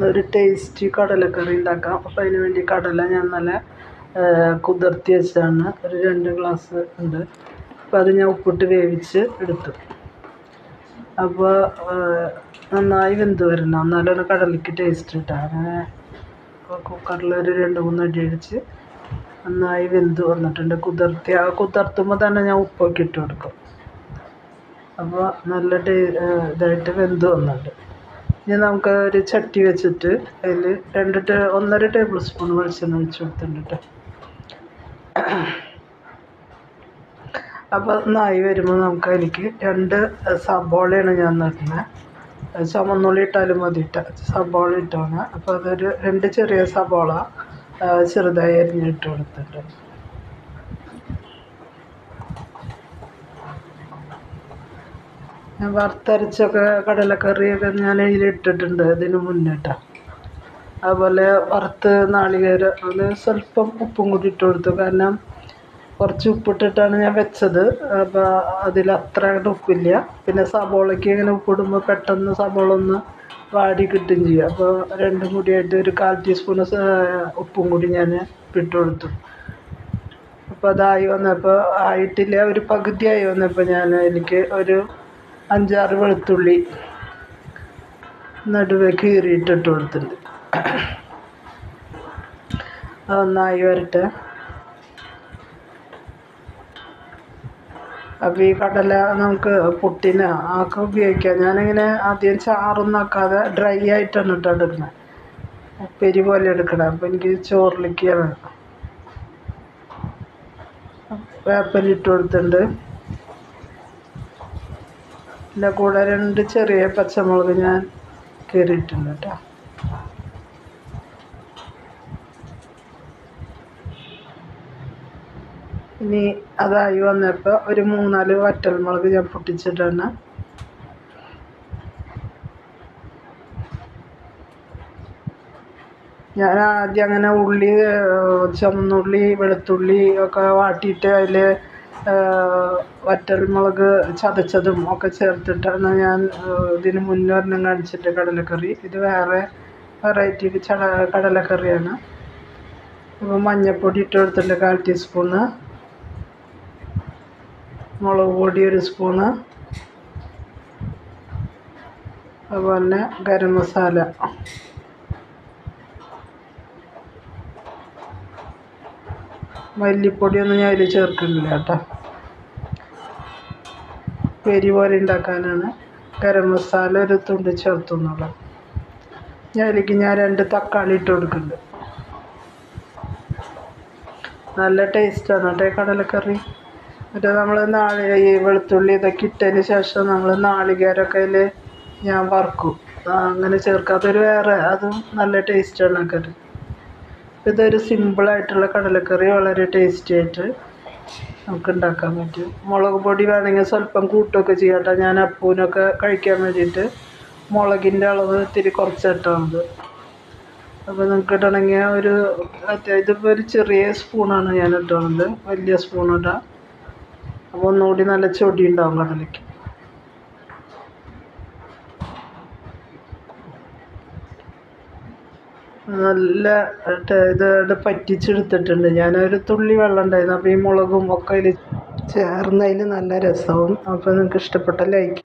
ഒരു ടേസ്റ്റി കടലക്കറി ഉണ്ടാക്കാം. അപ്പോൾ അതിന് വേണ്ടി കടല ഞാൻ നല്ല കുതിർത്തി വെച്ചതാണ്. ഒരു 2 ഗ്ലാസ് ഉണ്ട്. അപ്പോൾ അത് ഞാൻ ഉപ്പിട്ട് വേവിച്ച് എടുത്തു. അപ്പോൾ നന്നായി വെന്ത് വരണം, എന്നാലും കടലയ്ക്ക് ടേസ്റ്റ് കിട്ടുക. അങ്ങനെ കുക്കറിൽ ഒരു 2-3 അടി അടിച്ച് നന്നായി വെന്ത് വന്നിട്ടുണ്ട്. കുതിർത്തുമ്പോൾ തന്നെ ഞാൻ ഉപ്പൊക്കെ ഇട്ട് കൊടുക്കും. അപ്പോൾ നല്ല ഇതായിട്ട് വെന്ത് വന്നിട്ടുണ്ട്. ഇനി നമുക്ക് ഒരു ചട്ടി വെച്ചിട്ട് അതിൽ 1.5 ടേബിൾ സ്പൂൺ വെളിച്ചെണ്ണ ഒഴിച്ച് കൊടുത്തിട്ടുണ്ട്. അപ്പോൾ നന്നായി വരുമ്പോൾ നമുക്ക് അതിലേക്ക് 2 സബോളയാണ് ഞാൻ നടുന്നത്. ചുവന്നുള്ളി ഇട്ടാലും മതി, സബോള ഇട്ടാണ്. അപ്പോൾ അതൊരു 2 ചെറിയ സബോള ചെറുതായി അരിഞ്ഞിട്ട് കൊടുത്തിട്ടുണ്ട്. ഞാൻ വറുത്തരച്ചൊക്കെ കടലക്കറിയൊക്കെ ഞാൻ അതിലിട്ടിട്ടുണ്ട് ഇതിന് മുന്നിട്ട്. അതുപോലെ വറുത്ത് നാളികേരം അത് സ്വല്പം ഉപ്പും കൂടി ഇട്ട് കൊടുത്തു. കാരണം കുറച്ച് ഉപ്പിട്ടിട്ടാണ് ഞാൻ വെച്ചത്. അപ്പോൾ അതിൽ അത്ര ഉപ്പില്ല. പിന്നെ സബോളയ്ക്ക് ഇങ്ങനെ ഉപ്പിടുമ്പോൾ പെട്ടെന്ന് സബോള ഒന്ന് വാടി കിട്ടുകയും ചെയ്യും. അപ്പോൾ രണ്ടും കൂടിയായിട്ട് ഒരു 1/4 ടീസ്പൂൺ ഉപ്പും കൂടി ഞാൻ ഇട്ട് കൊടുത്തു. അപ്പോൾ അതായി വന്നപ്പോൾ ആയിട്ടില്ല, ഒരു പകുതിയായി വന്നപ്പോൾ ഞാൻ എനിക്ക് ഒരു 5-6 വെളുത്തുള്ളി നടുവേ കീറിയിട്ടിട്ട് കൊടുത്തിട്ടുണ്ട്. അതൊന്നായി വരട്ടെ. അപ്പോൾ ഈ കടല നമുക്ക് പുട്ടിന് ഒക്കെ ഉപയോഗിക്കാം. ഞാനിങ്ങനെ ആദ്യം ചാറൊന്നും ആക്കാതെ ഡ്രൈ ആയിട്ടാണ് എടുക്കുന്നത്, ഉപ്പേരി പോലെ എടുക്കണം. അപ്പോൾ എനിക്ക് ചോറിലേക്ക് വേണം. വേപ്പിലിട്ട് കൊടുത്തിട്ടുണ്ട്. പിന്നെ കൂടെ 2 ചെറിയ പച്ചമുളക് ഞാൻ കീറിയിട്ടുണ്ട് കേട്ടോ. ഇനി അതായി വന്നപ്പോൾ ഒരു 3-4 വറ്റൽമുളക് ഞാൻ പൊട്ടിച്ചിട്ടാണ്. ഞാൻ ആദ്യം അങ്ങനെ ഉള്ളി, ചുവന്നുള്ളി, വെളുത്തുള്ളി ഒക്കെ വാട്ടിയിട്ട് അതിൽ വറ്റൽമുളക് ചതച്ചതും ഒക്കെ ചേർത്തിട്ടാണ് ഞാൻ ഇതിന് മുന്നേ ഒരെണ്ണം കാണിച്ചിട്ട് കടലക്കറി. ഇത് വേറെ വെറൈറ്റി കടലക്കറിയാണ്. അപ്പോൾ മഞ്ഞൾപ്പൊടി ഇട്ട് കൊടുത്തിട്ടുണ്ട് 1/4 ടീസ്പൂണ്, മുളക് പൊടി 1 സ്പൂണ്, അതുപോലെ ഗരം മസാല, മല്ലിപ്പൊടിയൊന്നും ഞാൻ അതിൽ ചേർക്കുന്നില്ല കേട്ടോ, പെരി പോലെ ഉണ്ടാക്കാനാണ്. ഗരം മസാല 1 തുണ്ട് ചേർത്തുന്നുള്ളൂ. അതിലേക്ക് ഞാൻ 2 തക്കാളി ഇട്ട് കൊടുക്കുന്നുണ്ട്. നല്ല ടേസ്റ്റാണ് കേട്ടോ കടലക്കറി. എന്നിട്ട് നമ്മൾ ഈ വെളുത്തുള്ളി ഇതൊക്കെ ഇട്ടതിന് ശേഷം നമ്മൾ നാളികേരമൊക്കെ അതിൽ ഞാൻ വറുക്കും. അങ്ങനെ ചേർക്കാത്തൊരു വേറെ, അതും നല്ല ടേസ്റ്റാണ് ആ കറി. ഇതൊരു സിമ്പിളായിട്ടുള്ള കടലക്കറി, വളരെ ടേസ്റ്റി ആയിട്ട് നമുക്ക് ഉണ്ടാക്കാൻ പറ്റും. മുളക് പൊടി വേണമെങ്കിൽ സ്വല്പം കൂട്ടുകയൊക്കെ ചെയ്യാം കേട്ടോ. ഞാൻ അപ്പൂനൊക്കെ കഴിക്കാൻ വേണ്ടിയിട്ട് മുളകിൻ്റെ അളവ് ഇത്തിരി കുറച്ചിട്ടാണത്. അപ്പോൾ നിങ്ങൾക്ക് ഇടണമെങ്കിൽ ഇതിപ്പോൾ ഒരു ചെറിയ സ്പൂണാണ് ഞാൻ ഇട്ടുന്നത്, വലിയ സ്പൂൺ ഇടാം. അപ്പോൾ ഒന്നുകൂടി നല്ല ചൊടി ഉണ്ടാവും കടലയ്ക്ക്. നല്ല ഇത് പറ്റിച്ചെടുത്തിട്ടുണ്ട്. ഞാനൊരു തുള്ളി വെള്ളം ഉണ്ടായിരുന്നു. അപ്പോൾ ഈ മുളകും ഒക്കെ അതിൽ ചേർന്നതിൽ നല്ല രസവും. അപ്പോൾ നിങ്ങൾക്ക് ഇഷ്ടപ്പെട്ട ലൈക്ക്